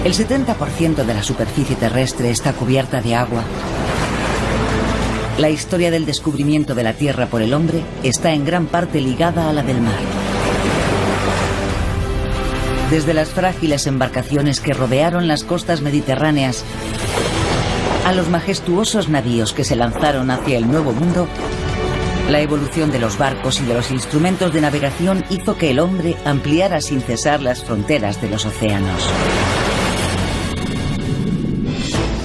El 70% de la superficie terrestre está cubierta de agua. La historia del descubrimiento de la Tierra por el hombre está en gran parte ligada a la del mar. Desde las frágiles embarcaciones que rodearon las costas mediterráneas a los majestuosos navíos que se lanzaron hacia el Nuevo Mundo, la evolución de los barcos y de los instrumentos de navegación hizo que el hombre ampliara sin cesar las fronteras de los océanos.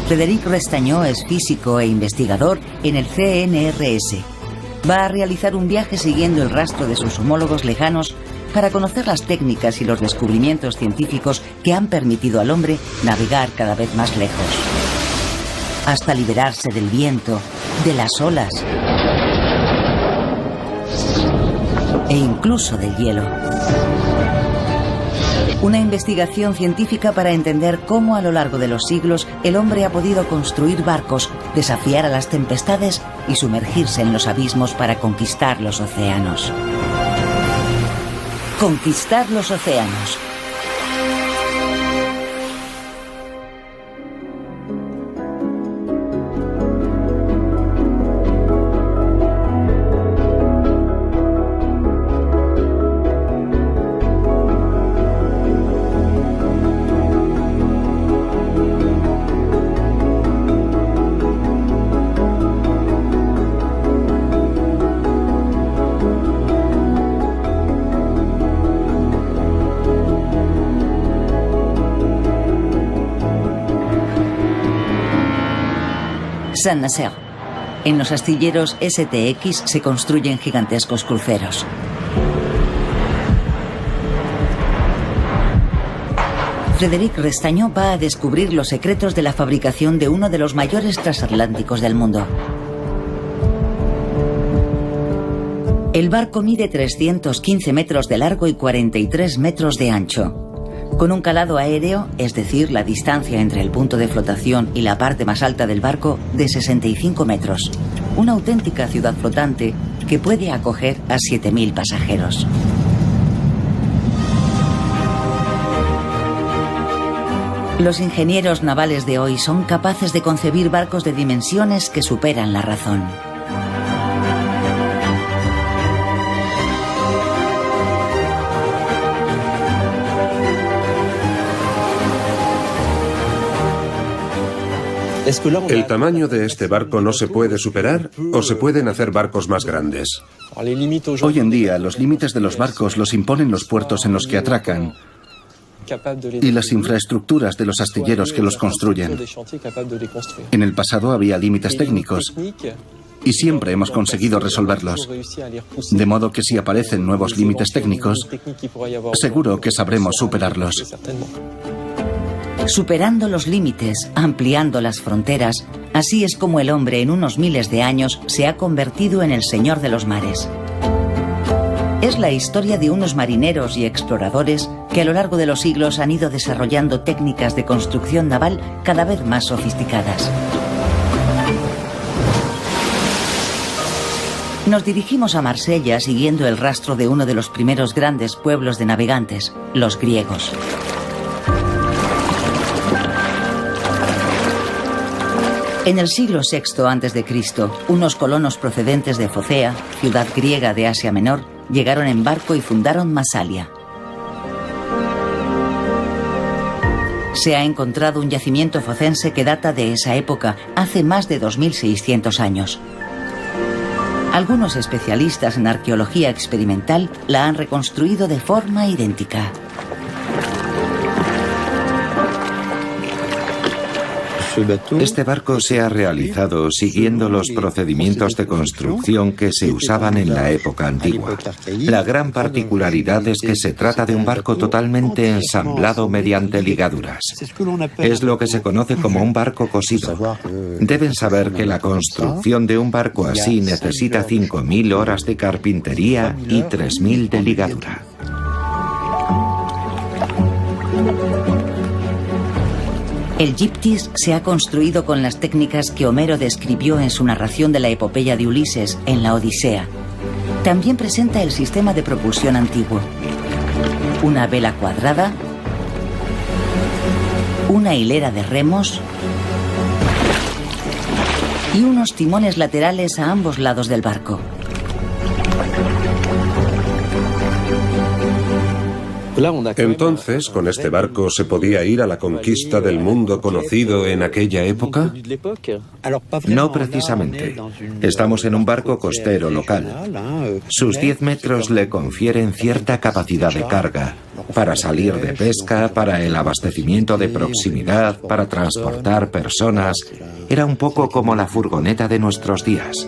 Frédéric Restañó es físico e investigador en el CNRS. Va a realizar un viaje siguiendo el rastro de sus homólogos lejanos para conocer las técnicas y los descubrimientos científicos que han permitido al hombre navegar cada vez más lejos, hasta liberarse del viento, de las olas e incluso del hielo. Una investigación científica para entender cómo a lo largo de los siglos el hombre ha podido construir barcos, desafiar a las tempestades y sumergirse en los abismos para conquistar los océanos. Conquistar los océanos. Saint-Nazaire. En los astilleros STX se construyen gigantescos cruceros. Frédéric Restañó va a descubrir los secretos de la fabricación de uno de los mayores transatlánticos del mundo. El barco mide 315 metros de largo y 43 metros de ancho. Con un calado aéreo, es decir, la distancia entre el punto de flotación y la parte más alta del barco, de 65 metros. Una auténtica ciudad flotante que puede acoger a 7.000 pasajeros. Los ingenieros navales de hoy son capaces de concebir barcos de dimensiones que superan la razón. ¿El tamaño de este barco no se puede superar o se pueden hacer barcos más grandes? Hoy en día, los límites de los barcos los imponen los puertos en los que atracan y las infraestructuras de los astilleros que los construyen. En el pasado había límites técnicos y siempre hemos conseguido resolverlos. De modo que si aparecen nuevos límites técnicos, seguro que sabremos superarlos. Superando los límites, ampliando las fronteras, así es como el hombre en unos miles de años se ha convertido en el señor de los mares. Es la historia de unos marineros y exploradores que a lo largo de los siglos han ido desarrollando técnicas de construcción naval cada vez más sofisticadas. Nos dirigimos a Marsella siguiendo el rastro de uno de los primeros grandes pueblos de navegantes, los griegos. En el siglo VI a.C., unos colonos procedentes de Focea, ciudad griega de Asia Menor, llegaron en barco y fundaron Masalia. Se ha encontrado un yacimiento focense que data de esa época, hace más de 2.600 años. Algunos especialistas en arqueología experimental la han reconstruido de forma idéntica. Este barco se ha realizado siguiendo los procedimientos de construcción que se usaban en la época antigua. La gran particularidad es que se trata de un barco totalmente ensamblado mediante ligaduras. Es lo que se conoce como un barco cosido. Deben saber que la construcción de un barco así necesita 5.000 horas de carpintería y 3.000 de ligadura. El Gyptis se ha construido con las técnicas que Homero describió en su narración de la epopeya de Ulises en la Odisea. También presenta el sistema de propulsión antiguo. Una vela cuadrada una hilera de remos y unos timones laterales a ambos lados del barco. Entonces, ¿con este barco se podía ir a la conquista del mundo conocido en aquella época? No precisamente. Estamos en un barco costero local. Sus 10 metros le confieren cierta capacidad de carga para salir de pesca, para el abastecimiento de proximidad, para transportar personas. Era un poco como la furgoneta de nuestros días.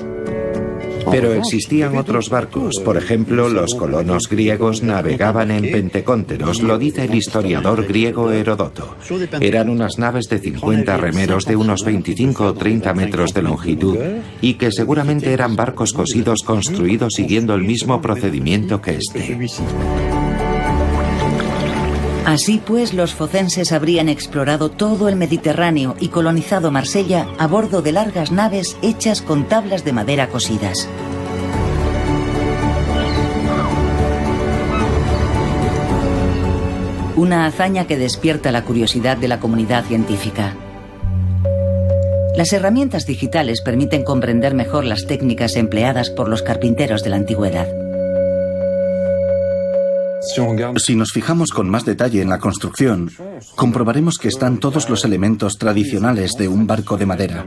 Pero existían otros barcos. Por ejemplo, los colonos griegos navegaban en pentecónteros, lo dice el historiador griego Heródoto. Eran unas naves de 50 remeros de unos 25 o 30 metros de longitud y que seguramente eran barcos cosidos construidos siguiendo el mismo procedimiento que este. Así pues, los focenses habrían explorado todo el Mediterráneo y colonizado Marsella a bordo de largas naves hechas con tablas de madera cosidas. Una hazaña que despierta la curiosidad de la comunidad científica. Las herramientas digitales permiten comprender mejor las técnicas empleadas por los carpinteros de la antigüedad. Si nos fijamos con más detalle en la construcción, comprobaremos que están todos los elementos tradicionales de un barco de madera.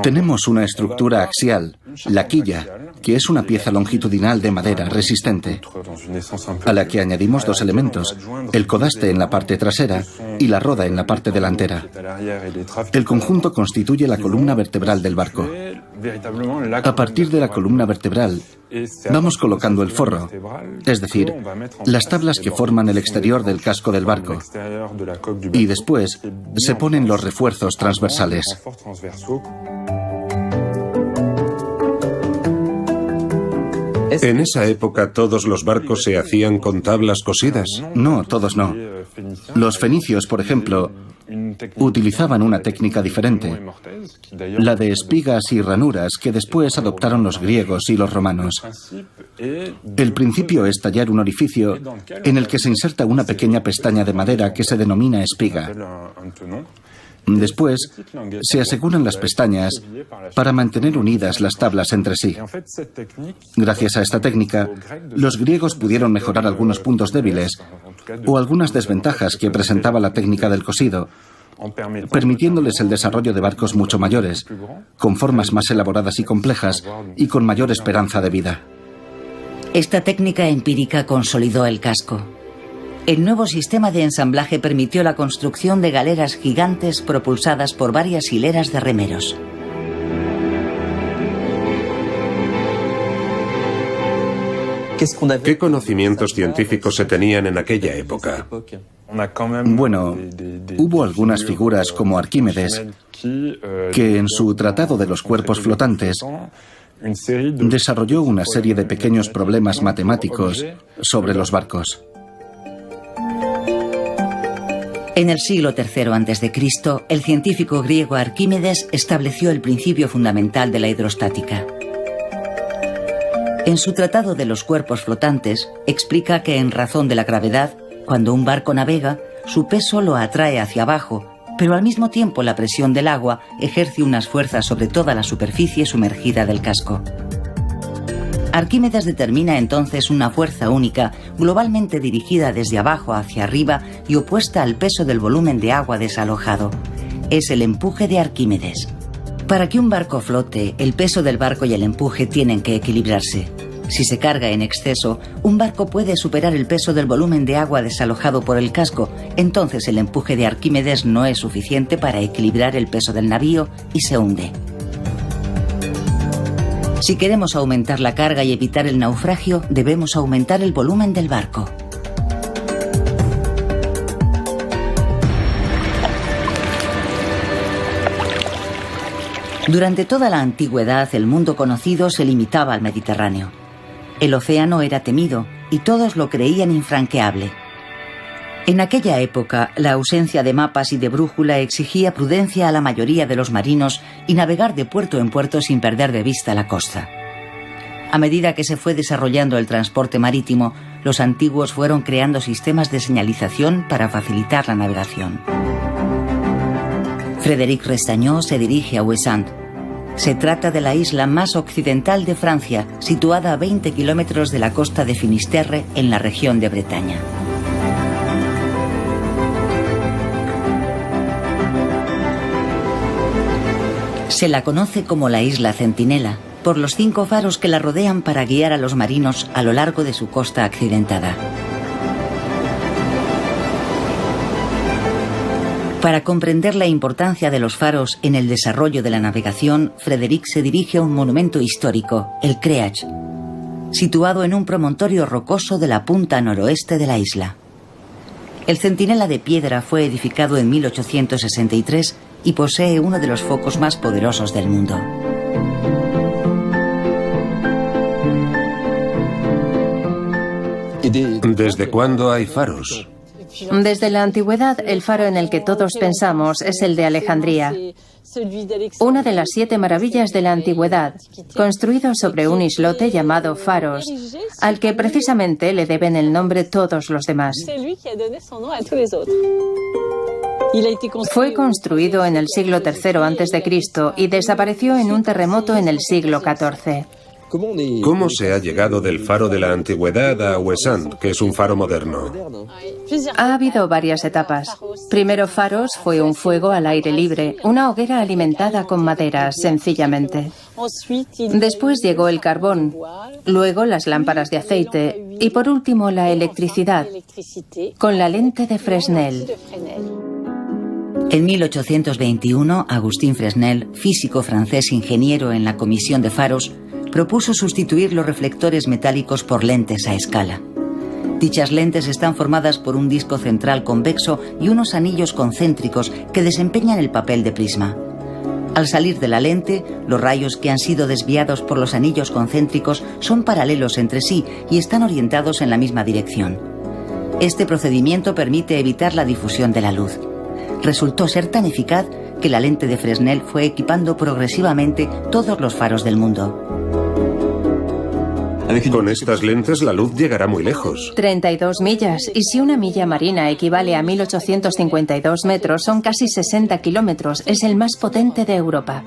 Tenemos una estructura axial, la quilla, que es una pieza longitudinal de madera resistente, a la que añadimos dos elementos, el codaste en la parte trasera y la roda en la parte delantera. El conjunto constituye la columna vertebral del barco. A partir de la columna vertebral, vamos colocando el forro, es decir, las tablas que forman el exterior del casco del barco, y después se ponen los refuerzos transversales. ¿En esa época todos los barcos se hacían con tablas cosidas? No, todos no. Los fenicios, por ejemplo, utilizaban una técnica diferente, la de espigas y ranuras que después adoptaron los griegos y los romanos. El principio es tallar un orificio en el que se inserta una pequeña pestaña de madera que se denomina espiga. Después, se aseguran las pestañas para mantener unidas las tablas entre sí. Gracias a esta técnica, los griegos pudieron mejorar algunos puntos débiles o algunas desventajas que presentaba la técnica del cosido, permitiéndoles el desarrollo de barcos mucho mayores, con formas más elaboradas y complejas y con mayor esperanza de vida. Esta técnica empírica consolidó el casco. El nuevo sistema de ensamblaje permitió la construcción de galeras gigantes propulsadas por varias hileras de remeros. ¿Qué conocimientos científicos se tenían en aquella época? Bueno, hubo algunas figuras como Arquímedes que en su Tratado de los Cuerpos Flotantes desarrolló una serie de pequeños problemas matemáticos sobre los barcos. En el siglo III a.C., el científico griego Arquímedes estableció el principio fundamental de la hidrostática. En su Tratado de los Cuerpos Flotantes explica que en razón de la gravedad, cuando un barco navega, su peso lo atrae hacia abajo, pero al mismo tiempo la presión del agua ejerce unas fuerzas sobre toda la superficie sumergida del casco. Arquímedes determina entonces una fuerza única, globalmente dirigida desde abajo hacia arriba y opuesta al peso del volumen de agua desalojado. Es el empuje de Arquímedes. Para que un barco flote, el peso del barco y el empuje tienen que equilibrarse. Si se carga en exceso, un barco puede superar el peso del volumen de agua desalojado por el casco, entonces el empuje de Arquímedes no es suficiente para equilibrar el peso del navío y se hunde. Si queremos aumentar la carga y evitar el naufragio, debemos aumentar el volumen del barco. Durante toda la antigüedad, el mundo conocido se limitaba al Mediterráneo. El océano era temido y todos lo creían infranqueable. En aquella época, la ausencia de mapas y de brújula exigía prudencia a la mayoría de los marinos y navegar de puerto en puerto sin perder de vista la costa. A medida que se fue desarrollando el transporte marítimo, los antiguos fueron creando sistemas de señalización para facilitar la navegación. Frédéric Restañó se dirige a Ouessant. Se trata de la isla más occidental de Francia, situada a 20 kilómetros de la costa de Finisterre, en la región de Bretaña. Se la conoce como la isla Centinela, por los 5 faros que la rodean para guiar a los marinos a lo largo de su costa accidentada. Para comprender la importancia de los faros en el desarrollo de la navegación, Frédéric se dirige a un monumento histórico, el Creach, situado en un promontorio rocoso de la punta noroeste de la isla. El centinela de piedra fue edificado en 1863 y posee uno de los focos más poderosos del mundo. ¿Desde cuándo hay faros? Desde la antigüedad, el faro en el que todos pensamos es el de Alejandría, una de las 7 maravillas de la antigüedad, construido sobre un islote llamado Faros, al que precisamente le deben el nombre todos los demás. Fue construido en el siglo III a.C. y desapareció en un terremoto en el siglo XIV. ¿Cómo se ha llegado del faro de la antigüedad a Ouessant, que es un faro moderno? Ha habido varias etapas. Primero, Faros fue un fuego al aire libre, una hoguera alimentada con madera, sencillamente. Después llegó el carbón, luego las lámparas de aceite y por último la electricidad, con la lente de Fresnel. En 1821, Agustín Fresnel, físico francés ingeniero en la Comisión de Faros, propuso sustituir los reflectores metálicos por lentes a escala. Dichas lentes están formadas por un disco central convexo y unos anillos concéntricos que desempeñan el papel de prisma. Al salir de la lente, los rayos que han sido desviados por los anillos concéntricos son paralelos entre sí y están orientados en la misma dirección. Este procedimiento permite evitar la difusión de la luz. Resultó ser tan eficaz que la lente de Fresnel fue equipando progresivamente todos los faros del mundo. Con estas lentes la luz llegará muy lejos. 32 millas, y si una milla marina equivale a 1852 metros, son casi 60 kilómetros. Es el más potente de Europa.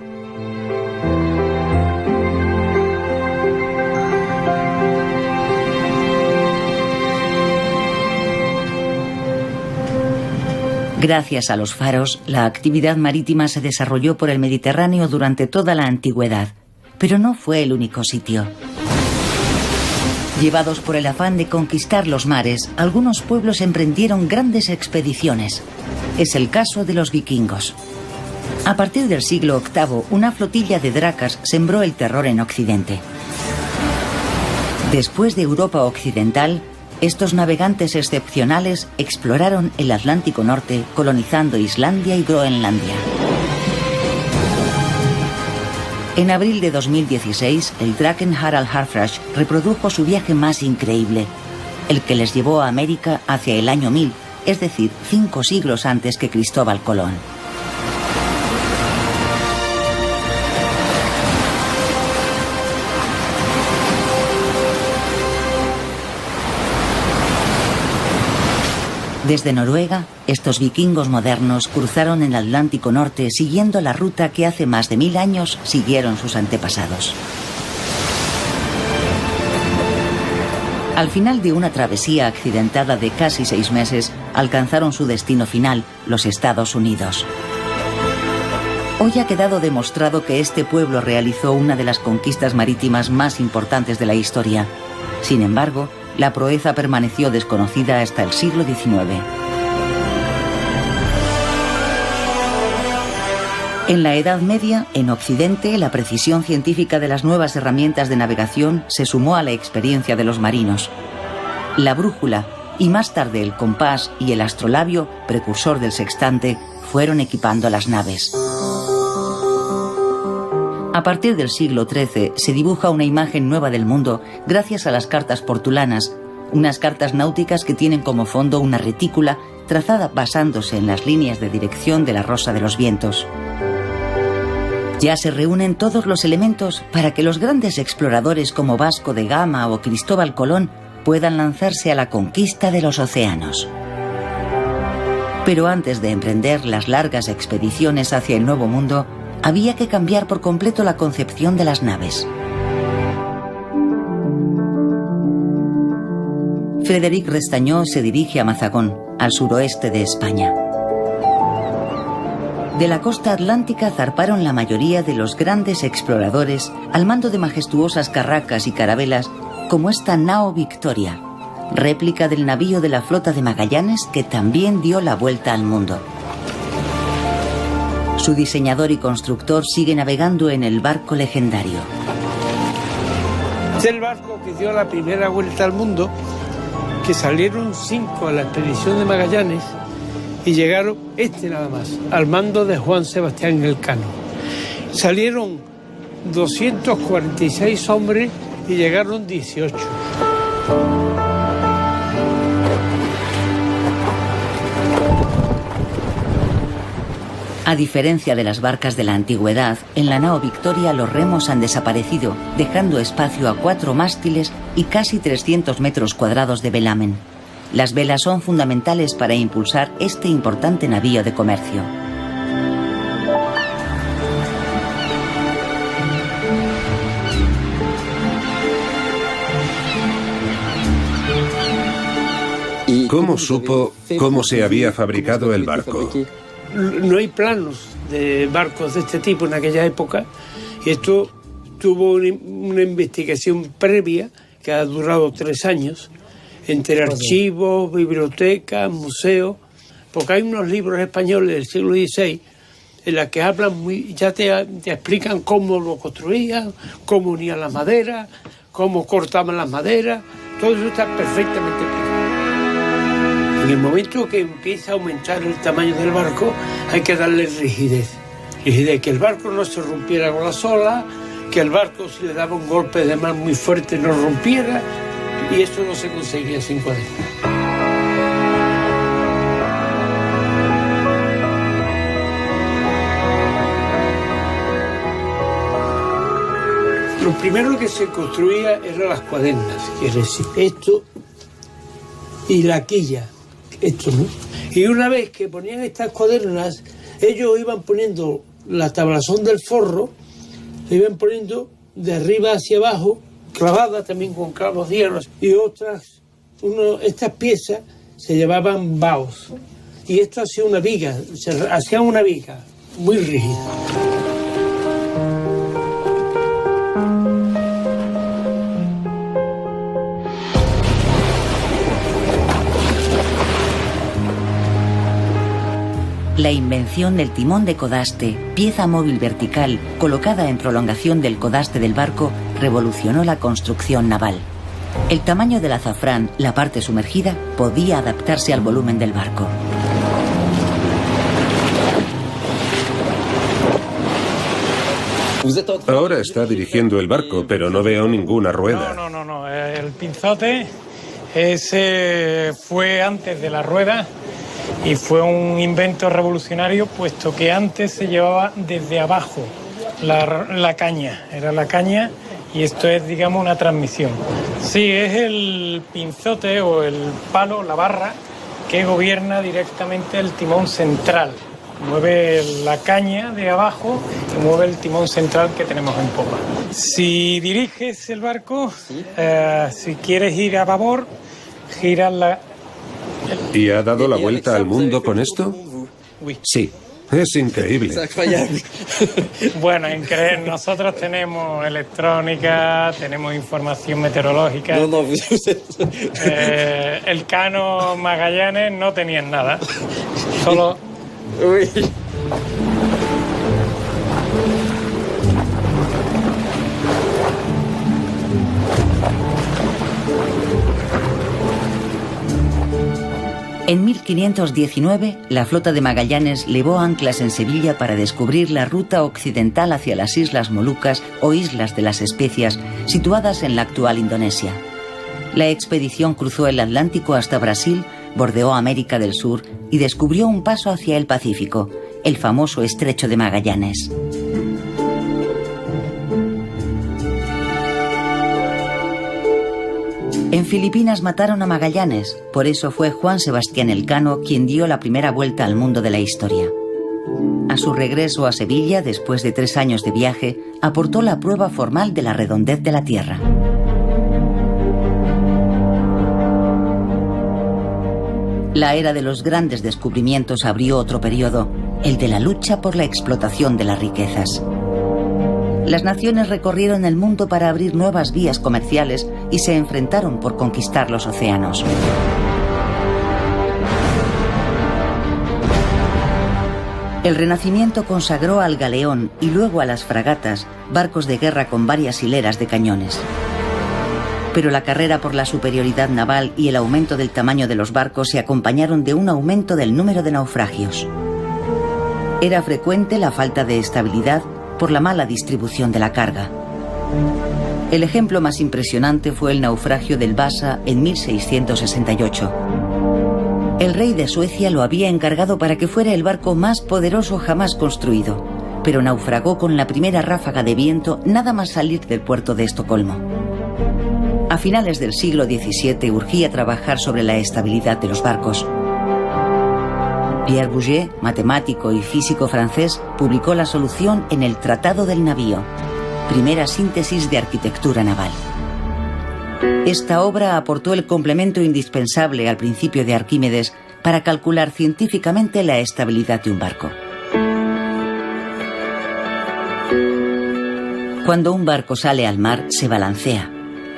Gracias a los faros, la actividad marítima se desarrolló por el Mediterráneo durante toda la antigüedad, pero no fue el único sitio. Llevados por el afán de conquistar los mares, algunos pueblos emprendieron grandes expediciones. Es el caso de los vikingos. A partir del siglo VIII, una flotilla de dracas sembró el terror en Occidente. Después de Europa occidental, estos navegantes excepcionales exploraron el Atlántico Norte, colonizando Islandia y Groenlandia. En abril de 2016, el Draken Harald Harfrash reprodujo su viaje más increíble, el que les llevó a América hacia el año 1000, es decir, 5 siglos antes que Cristóbal Colón. Desde Noruega, estos vikingos modernos cruzaron el Atlántico Norte siguiendo la ruta que hace más de 1000 años siguieron sus antepasados. Al final de una travesía accidentada de casi 6 meses, alcanzaron su destino final, los Estados Unidos. Hoy ha quedado demostrado que este pueblo realizó una de las conquistas marítimas más importantes de la historia. Sin embargo, la proeza permaneció desconocida hasta el siglo XIX. En la Edad Media, en Occidente, la precisión científica de las nuevas herramientas de navegación se sumó a la experiencia de los marinos. La brújula y más tarde el compás y el astrolabio, precursor del sextante, fueron equipando las naves. A partir del siglo XIII se dibuja una imagen nueva del mundo gracias a las cartas portulanas, unas cartas náuticas que tienen como fondo una retícula trazada basándose en las líneas de dirección de la Rosa de los Vientos. Ya se reúnen todos los elementos para que los grandes exploradores como Vasco de Gama o Cristóbal Colón puedan lanzarse a la conquista de los océanos. Pero antes de emprender las largas expediciones hacia el Nuevo Mundo, había que cambiar por completo la concepción de las naves. Frédéric Restañó se dirige a Mazagón, al suroeste de España. De la costa atlántica zarparon la mayoría de los grandes exploradores al mando de majestuosas carracas y carabelas como esta nao Victoria, réplica del navío de la flota de Magallanes que también dio la vuelta al mundo. Su diseñador y constructor sigue navegando en el barco legendario. Es el barco que dio la primera vuelta al mundo, que salieron 5 a la expedición de Magallanes y llegaron nada más, al mando de Juan Sebastián Elcano. Salieron 246 hombres y llegaron 18. A diferencia de las barcas de la antigüedad, en la nao Victoria los remos han desaparecido, dejando espacio a 4 mástiles y casi 300 metros cuadrados de velamen. Las velas son fundamentales para impulsar este importante navío de comercio. ¿Cómo supo cómo se había fabricado el barco? No hay planos de barcos de este tipo en aquella época, y esto tuvo una investigación previa que ha durado 3 años, entre archivos, bibliotecas, museos, porque hay unos libros españoles del siglo XVI en los que hablan ya te explican cómo lo construían, cómo unían las maderas, cómo cortaban las maderas, todo eso está perfectamente explicado. En el momento que empieza a aumentar el tamaño del barco, hay que darle rigidez. Rigidez, que el barco no se rompiera con las olas, que el barco, si le daba un golpe de mar muy fuerte, no rompiera, y eso no se conseguía sin cuaderno. Lo primero que se construía eran las cuadernas, quiere decir, esto y la quilla. Esto, ¿no? Y una vez que ponían estas cuadernas, ellos iban poniendo la tablazón del forro, la iban poniendo de arriba hacia abajo, clavada también con clavos hierros, y estas piezas se llamaban baos. Y esto hacía una viga, se hacía una viga muy rígida. La invención del timón de codaste, pieza móvil vertical colocada en prolongación del codaste del barco, revolucionó la construcción naval. El tamaño del azafrán, la parte sumergida, podía adaptarse al volumen del barco. Ahora está dirigiendo el barco, pero no veo ninguna rueda. No. El pinzote ese fue antes de la rueda. Y fue un invento revolucionario, puesto que antes se llevaba desde abajo la caña. Era la caña y esto es, digamos, una transmisión. Sí, es el pinzote o el palo, la barra, que gobierna directamente el timón central. Mueve la caña de abajo y mueve el timón central que tenemos en popa. Si diriges el barco, si quieres ir a babor, giras la... ¿Y ha dado la vuelta al mundo con esto? Sí. Es increíble. Bueno, nosotros tenemos electrónica, tenemos información meteorológica. El Cano Magallanes no tenían nada. Solo... En 1519, la flota de Magallanes levó anclas en Sevilla para descubrir la ruta occidental hacia las Islas Molucas o Islas de las Especias, situadas en la actual Indonesia. La expedición cruzó el Atlántico hasta Brasil, bordeó América del Sur y descubrió un paso hacia el Pacífico, el famoso Estrecho de Magallanes. En Filipinas mataron a Magallanes, por eso fue Juan Sebastián Elcano quien dio la primera vuelta al mundo de la historia. A su regreso a Sevilla, después de 3 años de viaje, aportó la prueba formal de la redondez de la Tierra. La era de los grandes descubrimientos abrió otro periodo, el de la lucha por la explotación de las riquezas. Las naciones recorrieron el mundo para abrir nuevas vías comerciales y se enfrentaron por conquistar los océanos. El Renacimiento consagró al galeón y luego a las fragatas, barcos de guerra con varias hileras de cañones. Pero la carrera por la superioridad naval y el aumento del tamaño de los barcos se acompañaron de un aumento del número de naufragios. Era frecuente la falta de estabilidad por la mala distribución de la carga. El ejemplo más impresionante fue el naufragio del Vasa en 1668. El rey de Suecia lo había encargado para que fuera el barco más poderoso jamás construido, pero naufragó con la primera ráfaga de viento nada más salir del puerto de Estocolmo. A finales del siglo XVII urgía trabajar sobre la estabilidad de los barcos. Pierre Bouguer, matemático y físico francés, publicó la solución en el Tratado del Navío, primera síntesis de arquitectura naval. Esta obra aportó el complemento indispensable al principio de Arquímedes para calcular científicamente la estabilidad de un barco. Cuando un barco sale al mar, se balancea,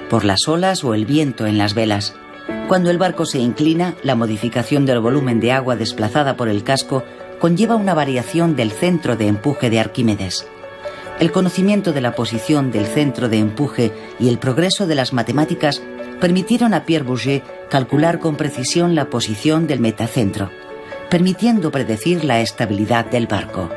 por las olas o el viento en las velas. Cuando el barco se inclina, la modificación del volumen de agua desplazada por el casco conlleva una variación del centro de empuje de Arquímedes. El conocimiento de la posición del centro de empuje y el progreso de las matemáticas permitieron a Pierre Bouguer calcular con precisión la posición del metacentro, permitiendo predecir la estabilidad del barco.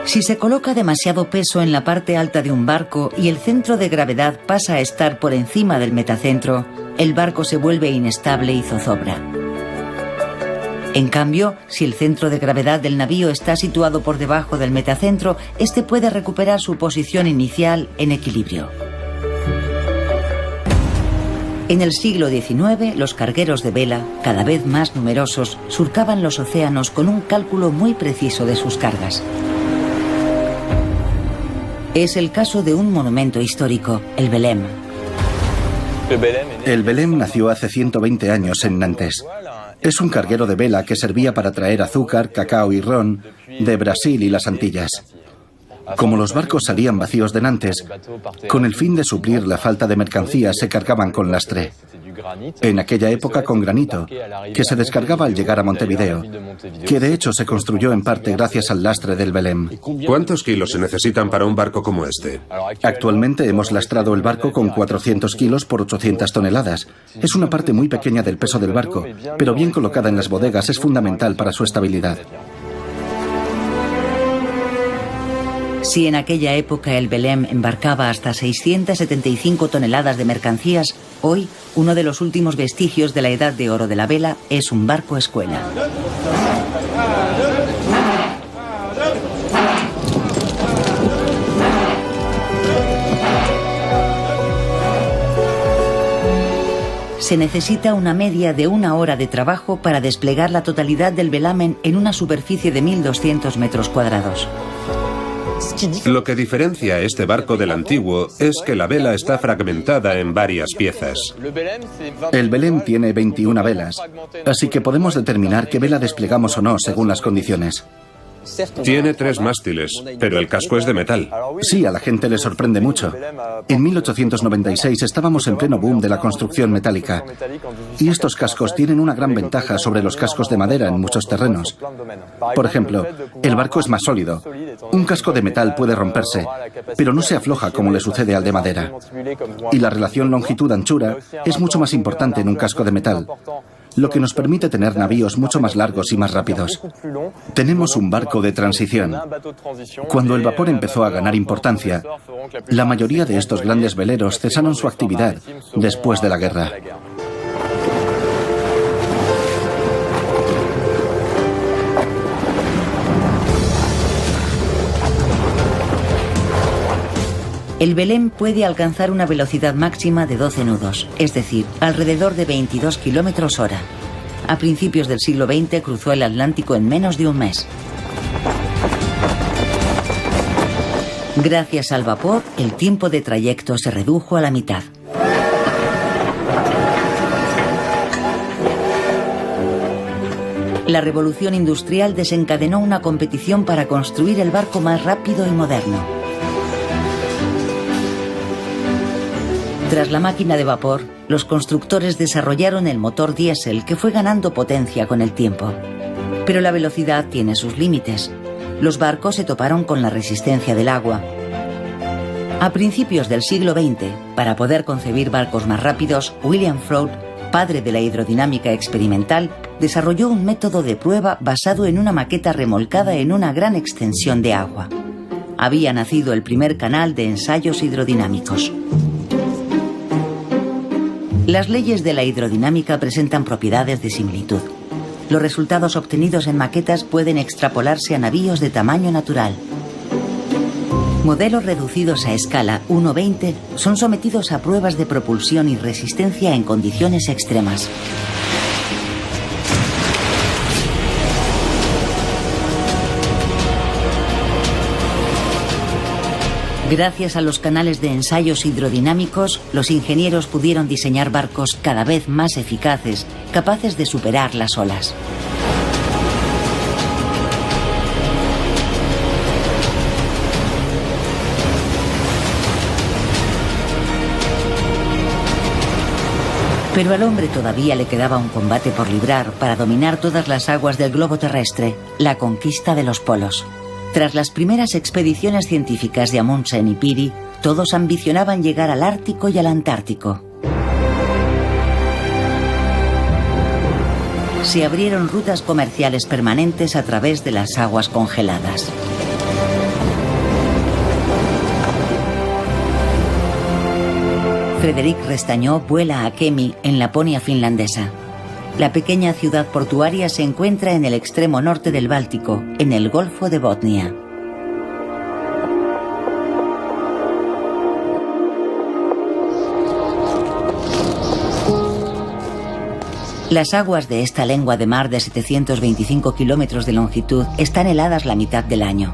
Si se coloca demasiado peso en la parte alta de un barco y el centro de gravedad pasa a estar por encima del metacentro, el barco se vuelve inestable y zozobra. En cambio, si el centro de gravedad del navío está situado por debajo del metacentro, este puede recuperar su posición inicial en equilibrio. En el siglo XIX, los cargueros de vela, cada vez más numerosos, surcaban los océanos con un cálculo muy preciso de sus cargas. Es el caso de un monumento histórico, el Belém. El Belém nació hace 120 años en Nantes. Es un carguero de vela que servía para traer azúcar, cacao y ron de Brasil y las Antillas. Como los barcos salían vacíos de Nantes, con el fin de suplir la falta de mercancías se cargaban con lastre. En aquella época con granito, que se descargaba al llegar a Montevideo, que de hecho se construyó en parte gracias al lastre del Belém. ¿Cuántos kilos se necesitan para un barco como este? Actualmente hemos lastrado el barco con 400 kilos por 800 toneladas. Es una parte muy pequeña del peso del barco, pero bien colocada en las bodegas es fundamental para su estabilidad. Si en aquella época el Belém embarcaba hasta 675 toneladas de mercancías, hoy uno de los últimos vestigios de la edad de oro de la vela es un barco escuela. Se necesita una media de 1 hora de trabajo para desplegar la totalidad del velamen en una superficie de 1.200 metros cuadrados. Lo que diferencia a este barco del antiguo es que la vela está fragmentada en varias piezas. El Belém tiene 21 velas, así que podemos determinar qué vela desplegamos o no según las condiciones. Tiene 3 mástiles, pero el casco es de metal. Sí, a la gente le sorprende mucho. En 1896 estábamos en pleno boom de la construcción metálica. Y estos cascos tienen una gran ventaja sobre los cascos de madera en muchos terrenos. Por ejemplo, el barco es más sólido. Un casco de metal puede romperse, pero no se afloja como le sucede al de madera. Y la relación longitud-anchura es mucho más importante en un casco de metal, lo que nos permite tener navíos mucho más largos y más rápidos. Tenemos un barco de transición. Cuando el vapor empezó a ganar importancia, la mayoría de estos grandes veleros cesaron su actividad después de la guerra. El Belém puede alcanzar una velocidad máxima de 12 nudos, es decir, alrededor de 22 kilómetros hora. A principios del siglo XX cruzó el Atlántico en menos de un mes. Gracias al vapor, el tiempo de trayecto se redujo a la mitad. La revolución industrial desencadenó una competición para construir el barco más rápido y moderno. Tras la máquina de vapor, los constructores desarrollaron el motor diésel que fue ganando potencia con el tiempo. Pero la velocidad tiene sus límites. Los barcos se toparon con la resistencia del agua. A principios del siglo XX, para poder concebir barcos más rápidos, William Froude, padre de la hidrodinámica experimental, desarrolló un método de prueba basado en una maqueta remolcada en una gran extensión de agua. Había nacido el primer canal de ensayos hidrodinámicos. Las leyes de la hidrodinámica presentan propiedades de similitud. Los resultados obtenidos en maquetas pueden extrapolarse a navíos de tamaño natural. Modelos reducidos a escala 1/20 son sometidos a pruebas de propulsión y resistencia en condiciones extremas. Gracias a los canales de ensayos hidrodinámicos, los ingenieros pudieron diseñar barcos cada vez más eficaces, capaces de superar las olas. Pero al hombre todavía le quedaba un combate por librar para dominar todas las aguas del globo terrestre, la conquista de los polos. Tras las primeras expediciones científicas de Amundsen y Peary, todos ambicionaban llegar al Ártico y al Antártico. Se abrieron rutas comerciales permanentes a través de las aguas congeladas. Frederick Restañó vuela a Kemi, en Laponia finlandesa. La pequeña ciudad portuaria se encuentra en el extremo norte del Báltico, en el Golfo de Botnia. Las aguas de esta lengua de mar de 725 kilómetros de longitud están heladas la mitad del año.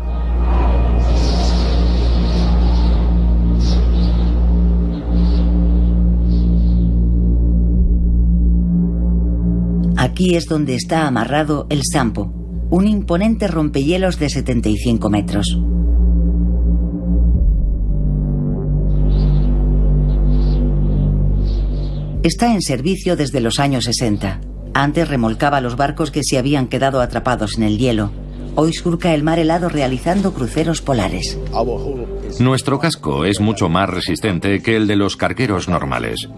Aquí es donde está amarrado el Sampo, un imponente rompehielos de 75 metros. Está en servicio desde los años 60. Antes remolcaba los barcos que se habían quedado atrapados en el hielo. Hoy surca el mar helado realizando cruceros polares. Nuestro casco es mucho más resistente que el de los cargueros normales.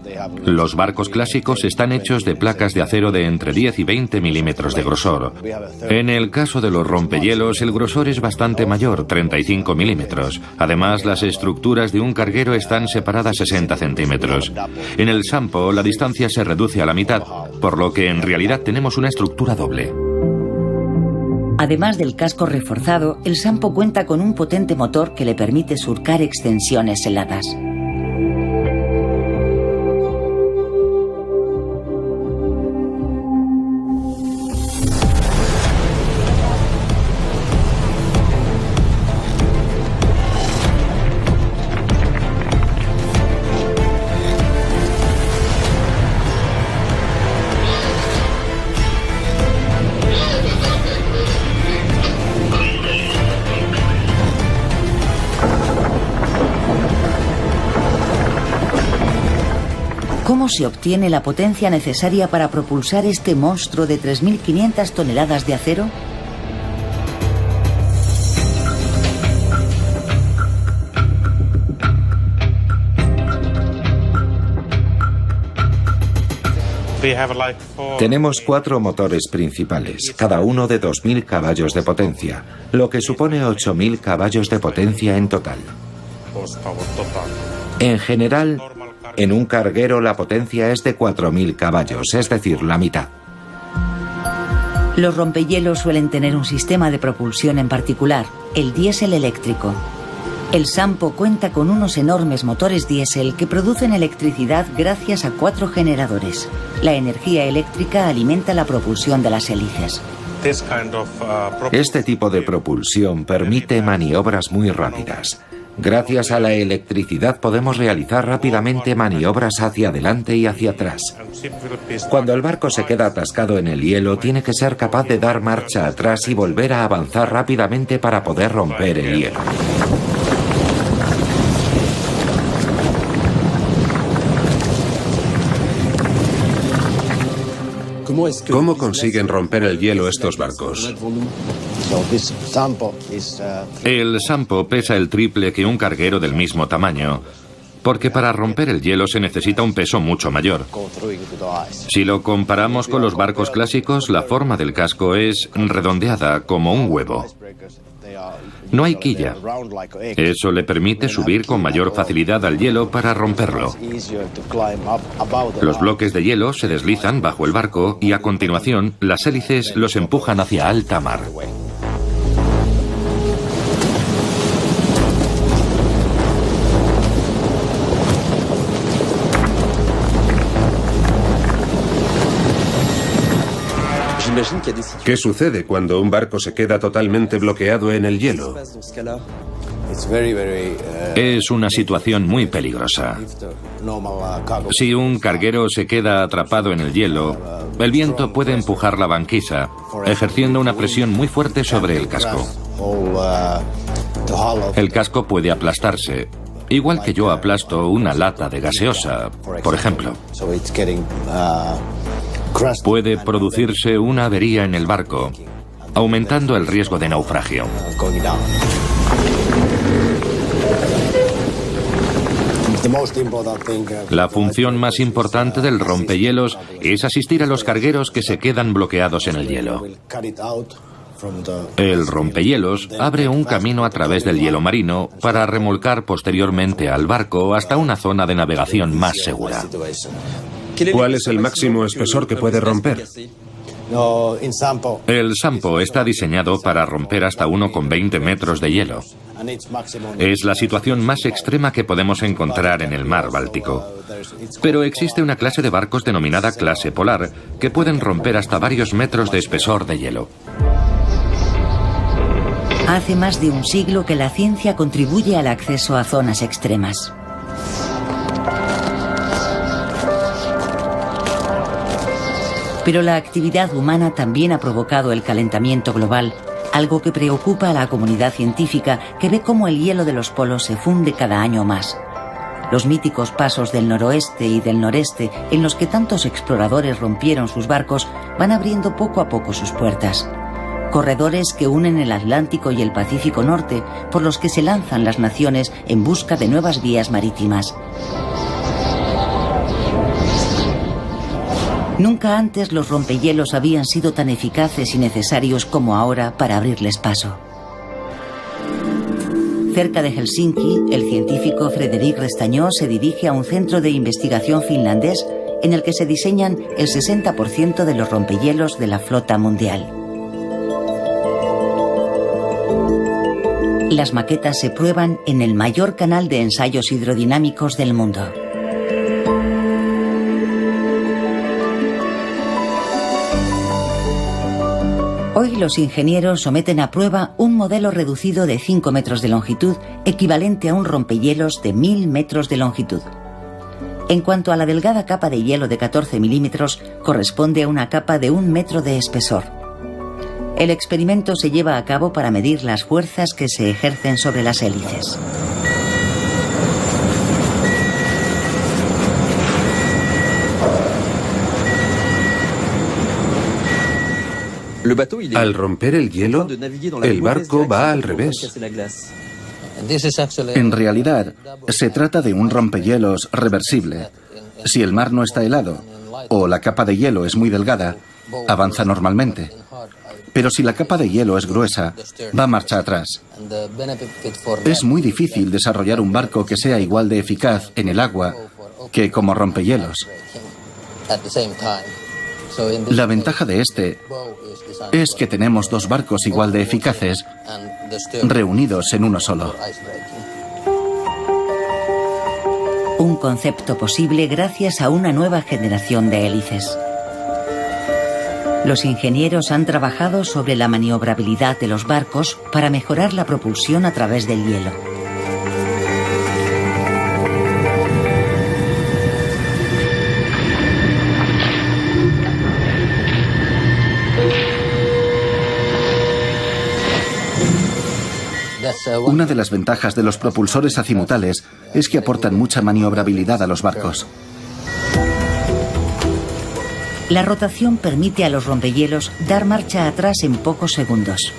Los barcos clásicos están hechos de placas de acero de entre 10 y 20 milímetros de grosor. En el caso de los rompehielos, el grosor es bastante mayor, 35 milímetros. Además, las estructuras de un carguero están separadas 60 centímetros. En el Sampo, la distancia se reduce a la mitad, por lo que en realidad tenemos una estructura doble. Además del casco reforzado, el Sampo cuenta con un potente motor que le permite surcar extensiones heladas. ¿Cómo se obtiene la potencia necesaria para propulsar este monstruo de 3.500 toneladas de acero? Tenemos 4 motores principales, cada uno de 2.000 caballos de potencia, lo que supone 8.000 caballos de potencia en total. En general, en un carguero la potencia es de 4.000 caballos, es decir, la mitad. Los rompehielos suelen tener un sistema de propulsión en particular, el diésel eléctrico. El Sampo cuenta con unos enormes motores diésel que producen electricidad gracias a 4 generadores. La energía eléctrica alimenta la propulsión de las hélices. Este tipo de propulsión permite maniobras muy rápidas. Gracias a la electricidad podemos realizar rápidamente maniobras hacia adelante y hacia atrás. Cuando el barco se queda atascado en el hielo, tiene que ser capaz de dar marcha atrás y volver a avanzar rápidamente para poder romper el hielo. ¿Cómo consiguen romper el hielo estos barcos? El Sampo pesa el triple que un carguero del mismo tamaño, porque para romper el hielo se necesita un peso mucho mayor. Si lo comparamos con los barcos clásicos, la forma del casco es redondeada como un huevo. No hay quilla. Eso le permite subir con mayor facilidad al hielo para romperlo. Los bloques de hielo se deslizan bajo el barco y a continuación las hélices los empujan hacia alta mar. ¿Qué sucede cuando un barco se queda totalmente bloqueado en el hielo? Es una situación muy peligrosa. Si un carguero se queda atrapado en el hielo, el viento puede empujar la banquisa, ejerciendo una presión muy fuerte sobre el casco. El casco puede aplastarse, igual que yo aplasto una lata de gaseosa, por ejemplo. Puede producirse una avería en el barco, aumentando el riesgo de naufragio. La función más importante del rompehielos es asistir a los cargueros que se quedan bloqueados en el hielo. El rompehielos abre un camino a través del hielo marino para remolcar posteriormente al barco hasta una zona de navegación más segura. ¿Cuál es el máximo espesor que puede romper? El Sampo está diseñado para romper hasta 1,20 metros de hielo. Es la situación más extrema que podemos encontrar en el mar Báltico. Pero existe una clase de barcos denominada clase polar que pueden romper hasta varios metros de espesor de hielo. Hace más de un siglo que la ciencia contribuye al acceso a zonas extremas. Pero la actividad humana también ha provocado el calentamiento global, algo que preocupa a la comunidad científica que ve cómo el hielo de los polos se funde cada año más. Los míticos pasos del noroeste y del noreste, en los que tantos exploradores rompieron sus barcos, van abriendo poco a poco sus puertas. Corredores que unen el Atlántico y el Pacífico Norte, por los que se lanzan las naciones en busca de nuevas vías marítimas. Nunca antes los rompehielos habían sido tan eficaces y necesarios como ahora para abrirles paso. Cerca de Helsinki, el científico Frederic Restañó se dirige a un centro de investigación finlandés en el que se diseñan el 60% de los rompehielos de la flota mundial. Las maquetas se prueban en el mayor canal de ensayos hidrodinámicos del mundo. Hoy los ingenieros someten a prueba un modelo reducido de 5 metros de longitud, equivalente a un rompehielos de 1000 metros de longitud. En cuanto a la delgada capa de hielo de 14 milímetros, corresponde a una capa de 1 metro de espesor. El experimento se lleva a cabo para medir las fuerzas que se ejercen sobre las hélices. Al romper el hielo, el barco va al revés. En realidad, se trata de un rompehielos reversible. Si el mar no está helado o la capa de hielo es muy delgada, avanza normalmente. Pero si la capa de hielo es gruesa, va marcha atrás. Es muy difícil desarrollar un barco que sea igual de eficaz en el agua que como rompehielos. La ventaja de este es que tenemos dos barcos igual de eficaces reunidos en uno solo. Un concepto posible gracias a una nueva generación de hélices. Los ingenieros han trabajado sobre la maniobrabilidad de los barcos para mejorar la propulsión a través del hielo. Una de las ventajas de los propulsores acimutales es que aportan mucha maniobrabilidad a los barcos. La rotación permite a los rompehielos dar marcha atrás en pocos segundos.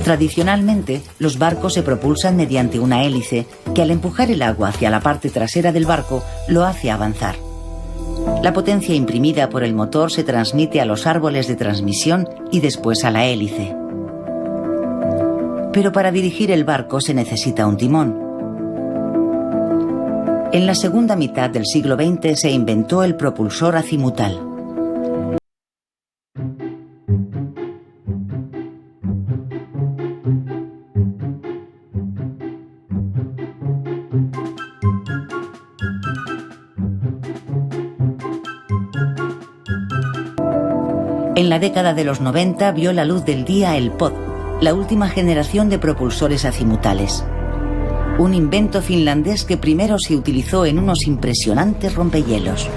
Tradicionalmente, los barcos se propulsan mediante una hélice que al empujar el agua hacia la parte trasera del barco lo hace avanzar. La potencia imprimida por el motor se transmite a los árboles de transmisión y después a la hélice. Pero para dirigir el barco se necesita un timón. En la segunda mitad del siglo XX se inventó el propulsor azimutal. En la década de los 90 vio la luz del día el pod, la última generación de propulsores acimutales. Un invento finlandés que primero se utilizó en unos impresionantes rompehielos.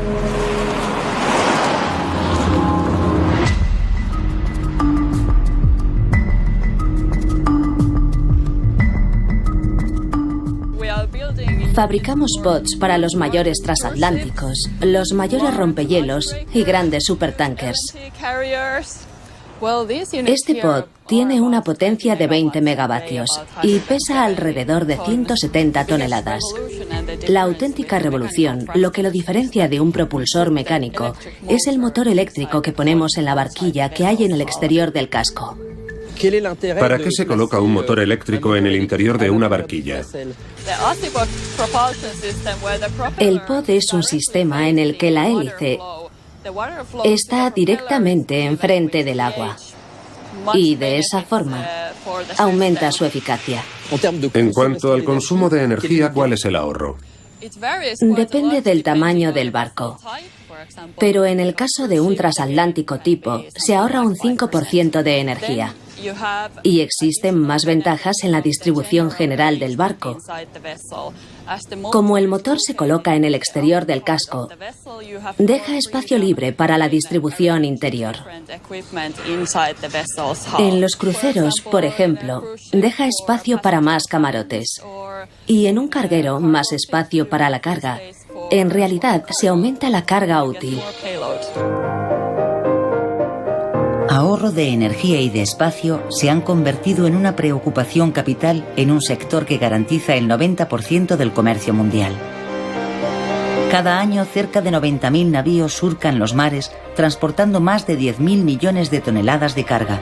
Fabricamos pods para los mayores transatlánticos, los mayores rompehielos y grandes supertankers. Este pod tiene una potencia de 20 megavatios y pesa alrededor de 170 toneladas. La auténtica revolución, lo que lo diferencia de un propulsor mecánico, es el motor eléctrico que ponemos en la barquilla que hay en el exterior del casco. ¿Para qué se coloca un motor eléctrico en el interior de una barquilla? El pod es un sistema en el que la hélice está directamente enfrente del agua y de esa forma aumenta su eficacia. En cuanto al consumo de energía, ¿cuál es el ahorro? Depende del tamaño del barco, pero en el caso de un transatlántico tipo se ahorra un 5% de energía. Y existen más ventajas en la distribución general del barco. Como el motor se coloca en el exterior del casco, deja espacio libre para la distribución interior. En los cruceros, por ejemplo, deja espacio para más camarotes. Y en un carguero, más espacio para la carga. En realidad, se aumenta la carga útil. Ahorro de energía y de espacio se han convertido en una preocupación capital en un sector que garantiza el 90% del comercio mundial. Cada año cerca de 90.000 navíos surcan los mares transportando más de 10.000 millones de toneladas de carga.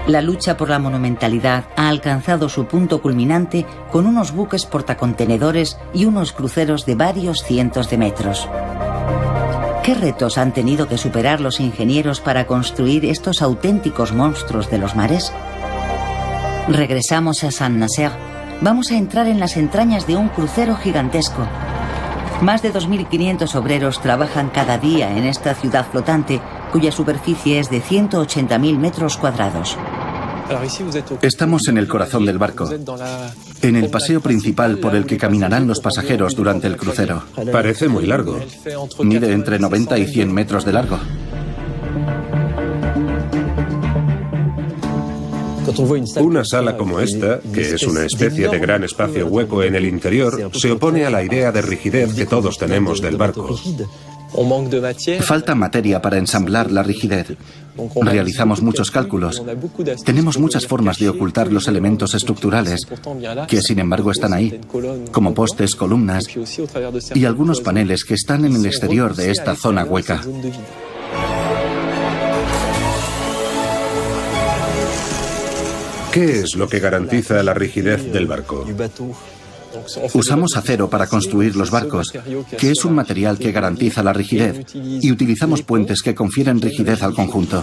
La lucha por la monumentalidad ha alcanzado su punto culminante con unos buques portacontenedores y unos cruceros de varios cientos de metros. ¿Qué retos han tenido que superar los ingenieros para construir estos auténticos monstruos de los mares? Regresamos a Saint-Nazaire. Vamos a entrar en las entrañas de un crucero gigantesco. Más de 2.500 obreros trabajan cada día en esta ciudad flotante, cuya superficie es de 180.000 metros cuadrados. Estamos en el corazón del barco, en el paseo principal por el que caminarán los pasajeros durante el crucero. Parece muy largo. Mide entre 90 y 100 metros de largo. Una sala como esta, que es una especie de gran espacio hueco en el interior, se opone a la idea de rigidez que todos tenemos del barco. Falta materia para ensamblar la rigidez. Realizamos muchos cálculos. Tenemos muchas formas de ocultar los elementos estructurales, que sin embargo están ahí, como postes, columnas y algunos paneles que están en el exterior de esta zona hueca. ¿Qué es lo que garantiza la rigidez del barco? Usamos acero para construir los barcos, que es un material que garantiza la rigidez, y utilizamos puentes que confieren rigidez al conjunto.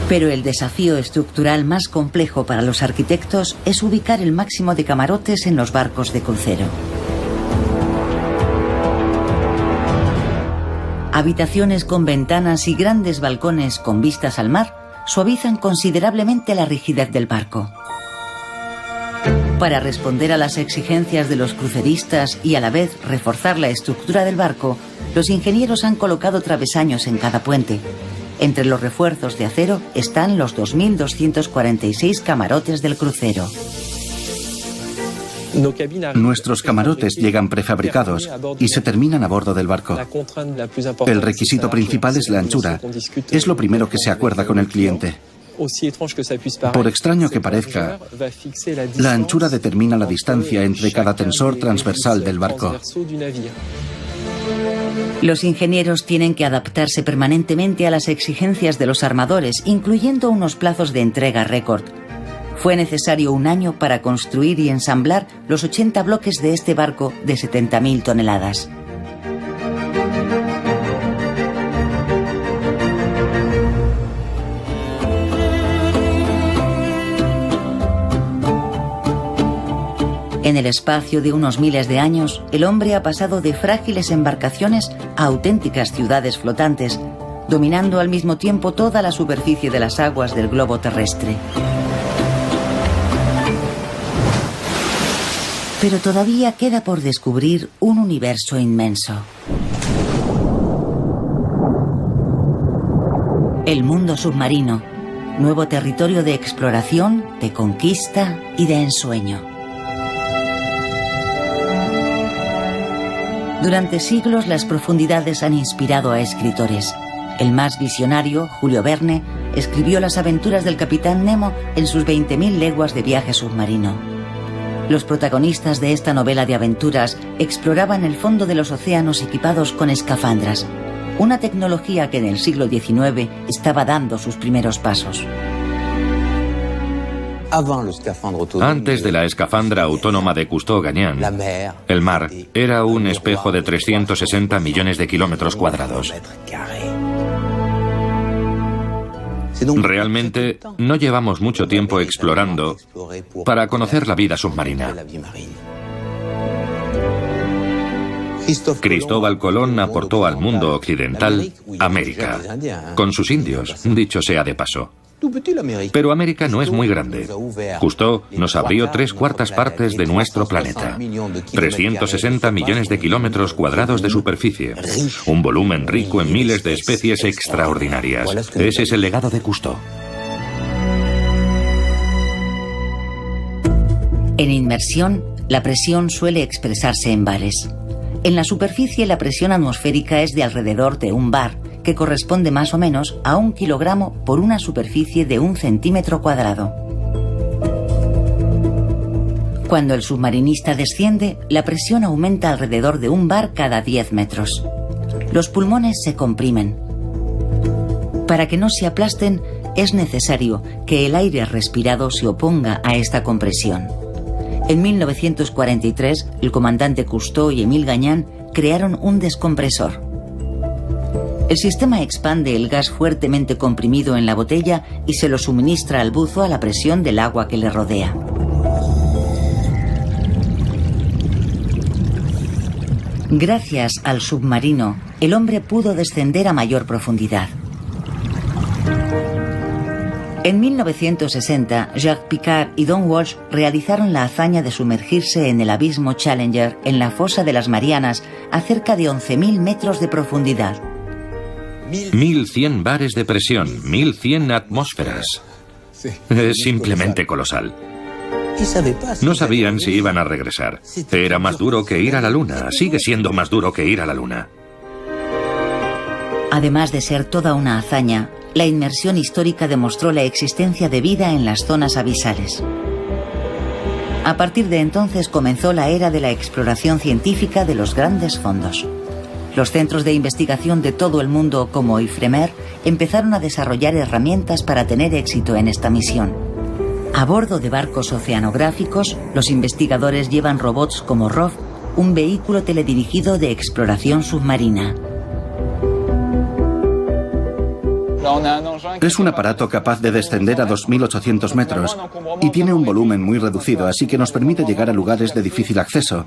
Pero el desafío estructural más complejo para los arquitectos es ubicar el máximo de camarotes en los barcos de crucero. Habitaciones con ventanas y grandes balcones con vistas al mar suavizan considerablemente la rigidez del barco. Para responder a las exigencias de los cruceristas y a la vez reforzar la estructura del barco, los ingenieros han colocado travesaños en cada puente. Entre los refuerzos de acero están los 2.246 camarotes del crucero. Nuestros camarotes llegan prefabricados y se terminan a bordo del barco. El requisito principal es la anchura. Es lo primero que se acuerda con el cliente. Por extraño que parezca, la anchura determina la distancia entre cada tensor transversal del barco. Los ingenieros tienen que adaptarse permanentemente a las exigencias de los armadores, incluyendo unos plazos de entrega récord. Fue necesario un año para construir y ensamblar los 80 bloques de este barco de 70.000 toneladas. En el espacio de unos miles de años, el hombre ha pasado de frágiles embarcaciones a auténticas ciudades flotantes, dominando al mismo tiempo toda la superficie de las aguas del globo terrestre. Pero todavía queda por descubrir un universo inmenso. El mundo submarino, nuevo territorio de exploración, de conquista y de ensueño. Durante siglos las profundidades han inspirado a escritores. El más visionario, Julio Verne, escribió las aventuras del capitán Nemo en sus 20.000 leguas de viaje submarino. Los protagonistas de esta novela de aventuras exploraban el fondo de los océanos equipados con escafandras, una tecnología que en el siglo XIX estaba dando sus primeros pasos. Antes de la escafandra autónoma de Cousteau-Gagnan, el mar era un espejo de 360 millones de kilómetros cuadrados. Realmente no llevamos mucho tiempo explorando para conocer la vida submarina. Cristóbal Colón aportó al mundo occidental América, con sus indios, dicho sea de paso. Pero América no es muy grande. Cousteau nos abrió 3/4 partes de nuestro planeta. 360 millones de kilómetros cuadrados de superficie. Un volumen rico en miles de especies extraordinarias. Ese es el legado de Cousteau. En inmersión, la presión suele expresarse en bares. En la superficie, la presión atmosférica es de alrededor de 1 bar, que corresponde más o menos a 1 kilogramo por una superficie de 1 centímetro cuadrado. Cuando el submarinista desciende, la presión aumenta alrededor de 1 bar cada 10 metros. Los pulmones se comprimen. Para que no se aplasten, es necesario que el aire respirado se oponga a esta compresión. En 1943, el comandante Cousteau y Émile Gagnan crearon un descompresor. El sistema expande el gas fuertemente comprimido en la botella y se lo suministra al buzo a la presión del agua que le rodea. Gracias al submarino, el hombre pudo descender a mayor profundidad. En 1960, Jacques Piccard y Don Walsh realizaron la hazaña de sumergirse en el abismo Challenger en la fosa de las Marianas a cerca de 11.000 metros de profundidad. 1.100 bares de presión, 1.100 atmósferas. Es simplemente colosal. No sabían si iban a regresar. Era más duro que ir a la Luna. Sigue siendo más duro que ir a la Luna. Además de ser toda una hazaña, la inmersión histórica demostró la existencia de vida en las zonas abisales. A partir de entonces comenzó la era de la exploración científica de los grandes fondos. Los centros de investigación de todo el mundo, como IFREMER, empezaron a desarrollar herramientas para tener éxito en esta misión. A bordo de barcos oceanográficos, los investigadores llevan robots como ROV, un vehículo teledirigido de exploración submarina. Es un aparato capaz de descender a 2.800 metros y tiene un volumen muy reducido, así que nos permite llegar a lugares de difícil acceso,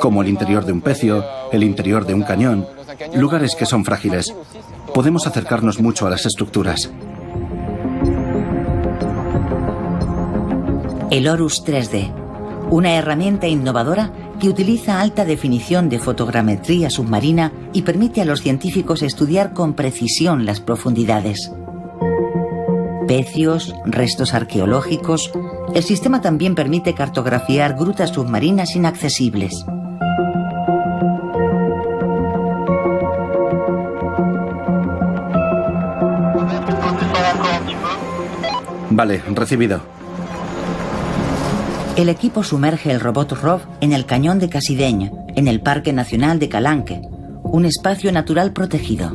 como el interior de un pecio, el interior de un cañón, lugares que son frágiles. Podemos acercarnos mucho a las estructuras. El Horus 3D, una herramienta innovadora que utiliza alta definición de fotogrametría submarina y permite a los científicos estudiar con precisión las profundidades. Pecios, restos arqueológicos. El sistema también permite cartografiar grutas submarinas inaccesibles. Vale, recibido. El equipo sumerge el robot ROV en el cañón de Casideño, en el Parque Nacional de Calanque, un espacio natural protegido.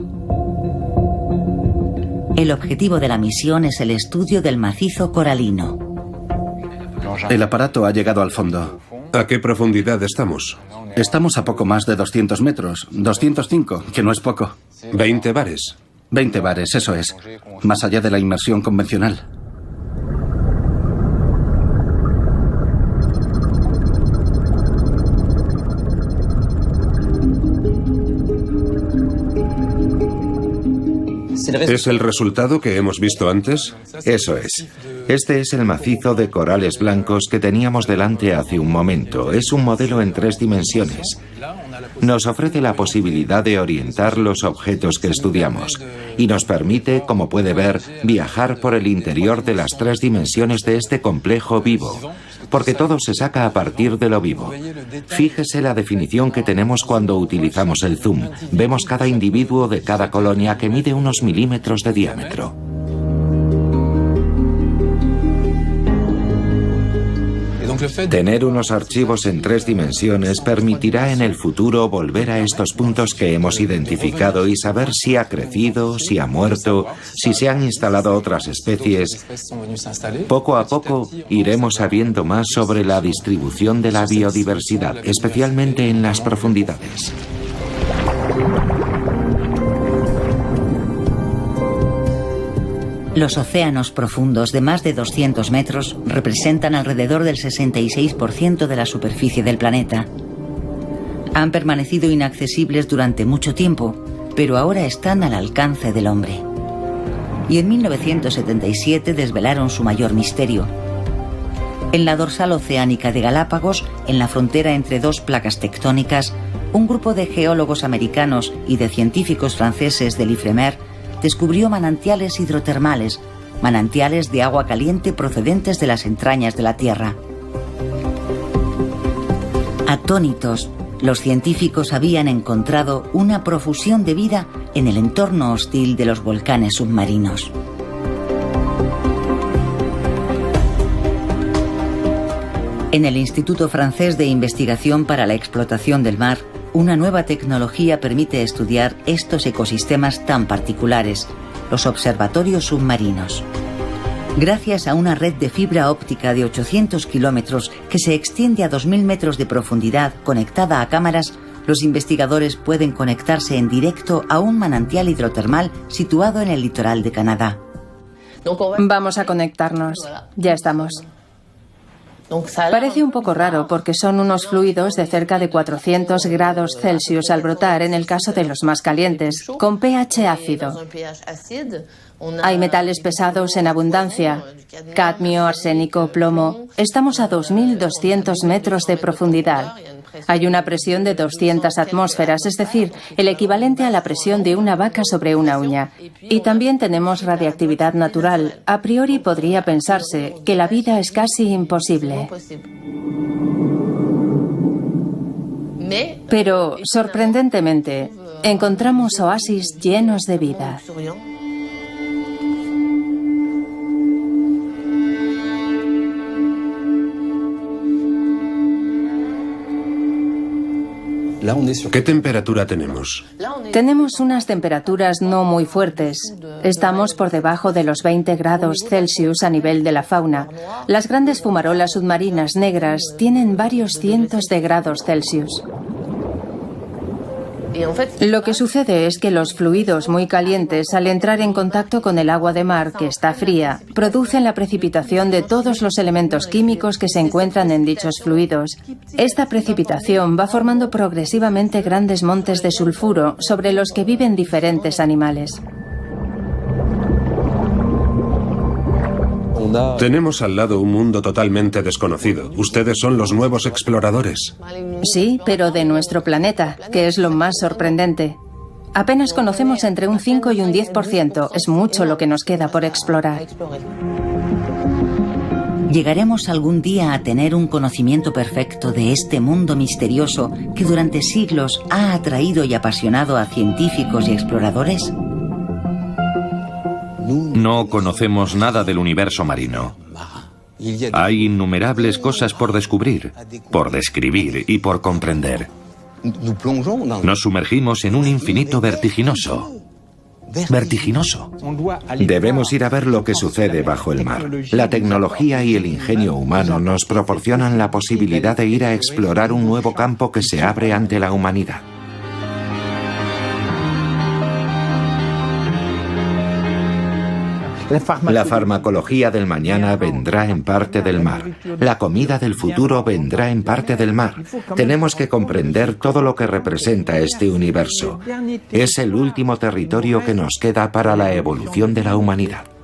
El objetivo de la misión es el estudio del macizo coralino. El aparato ha llegado al fondo. ¿A qué profundidad estamos? Estamos a poco más de 200 metros, 205, que no es poco. 20 bares. 20 bares, eso es. Más allá de la inmersión convencional. ¿Es el resultado que hemos visto antes? Eso es. Este es el macizo de corales blancos que teníamos delante hace un momento. Es un modelo en 3 dimensiones. Nos ofrece la posibilidad de orientar los objetos que estudiamos y nos permite, como puede ver, viajar por el interior de las 3 dimensiones de este complejo vivo, porque todo se saca a partir de lo vivo. Fíjese la definición que tenemos cuando utilizamos el zoom. Vemos cada individuo de cada colonia que mide unos milímetros de diámetro. Tener unos archivos en 3 dimensiones permitirá en el futuro volver a estos puntos que hemos identificado y saber si ha crecido, si ha muerto, si se han instalado otras especies. Poco a poco iremos sabiendo más sobre la distribución de la biodiversidad, especialmente en las profundidades. Los océanos profundos de más de 200 metros representan alrededor del 66% de la superficie del planeta. Han permanecido inaccesibles durante mucho tiempo, pero ahora están al alcance del hombre. Y en 1977 desvelaron su mayor misterio. En la dorsal oceánica de Galápagos, en la frontera entre 2 placas tectónicas, un grupo de geólogos americanos y de científicos franceses del IFREMER descubrió manantiales hidrotermales, manantiales de agua caliente procedentes de las entrañas de la Tierra. Atónitos, los científicos habían encontrado una profusión de vida en el entorno hostil de los volcanes submarinos. En el Instituto Francés de Investigación para la Explotación del Mar, una nueva tecnología permite estudiar estos ecosistemas tan particulares, los observatorios submarinos. Gracias a una red de fibra óptica de 800 kilómetros que se extiende a 2.000 metros de profundidad conectada a cámaras, los investigadores pueden conectarse en directo a un manantial hidrotermal situado en el litoral de Canadá. Vamos a conectarnos. Ya estamos. Parece un poco raro porque son unos fluidos de cerca de 400 grados Celsius al brotar en el caso de los más calientes, con pH ácido. Hay metales pesados en abundancia, cadmio, arsénico, plomo. Estamos a 2.200 metros de profundidad. Hay una presión de 200 atmósferas, es decir, el equivalente a la presión de una vaca sobre una uña. Y también tenemos radiactividad natural. A priori podría pensarse que la vida es casi imposible. Pero, sorprendentemente, encontramos oasis llenos de vida. ¿Qué temperatura tenemos? Tenemos unas temperaturas no muy fuertes. Estamos por debajo de los 20 grados Celsius a nivel de la fauna. Las grandes fumarolas submarinas negras tienen varios cientos de grados Celsius. Lo que sucede es que los fluidos muy calientes, al entrar en contacto con el agua de mar, que está fría, producen la precipitación de todos los elementos químicos que se encuentran en dichos fluidos. Esta precipitación va formando progresivamente grandes montes de sulfuro sobre los que viven diferentes animales. Tenemos al lado un mundo totalmente desconocido. Ustedes son los nuevos exploradores. Sí, pero de nuestro planeta, que es lo más sorprendente. Apenas conocemos entre un 5 y un 10%. Es mucho lo que nos queda por explorar. ¿Llegaremos algún día a tener un conocimiento perfecto de este mundo misterioso que durante siglos ha atraído y apasionado a científicos y exploradores? No conocemos nada del universo marino. Hay innumerables cosas por descubrir, por describir y por comprender. Nos sumergimos en un infinito vertiginoso. Vertiginoso. Debemos ir a ver lo que sucede bajo el mar. La tecnología y el ingenio humano nos proporcionan la posibilidad de ir a explorar un nuevo campo que se abre ante la humanidad. La farmacología del mañana vendrá en parte del mar. La comida del futuro vendrá en parte del mar. Tenemos que comprender todo lo que representa este universo. Es el último territorio que nos queda para la evolución de la humanidad.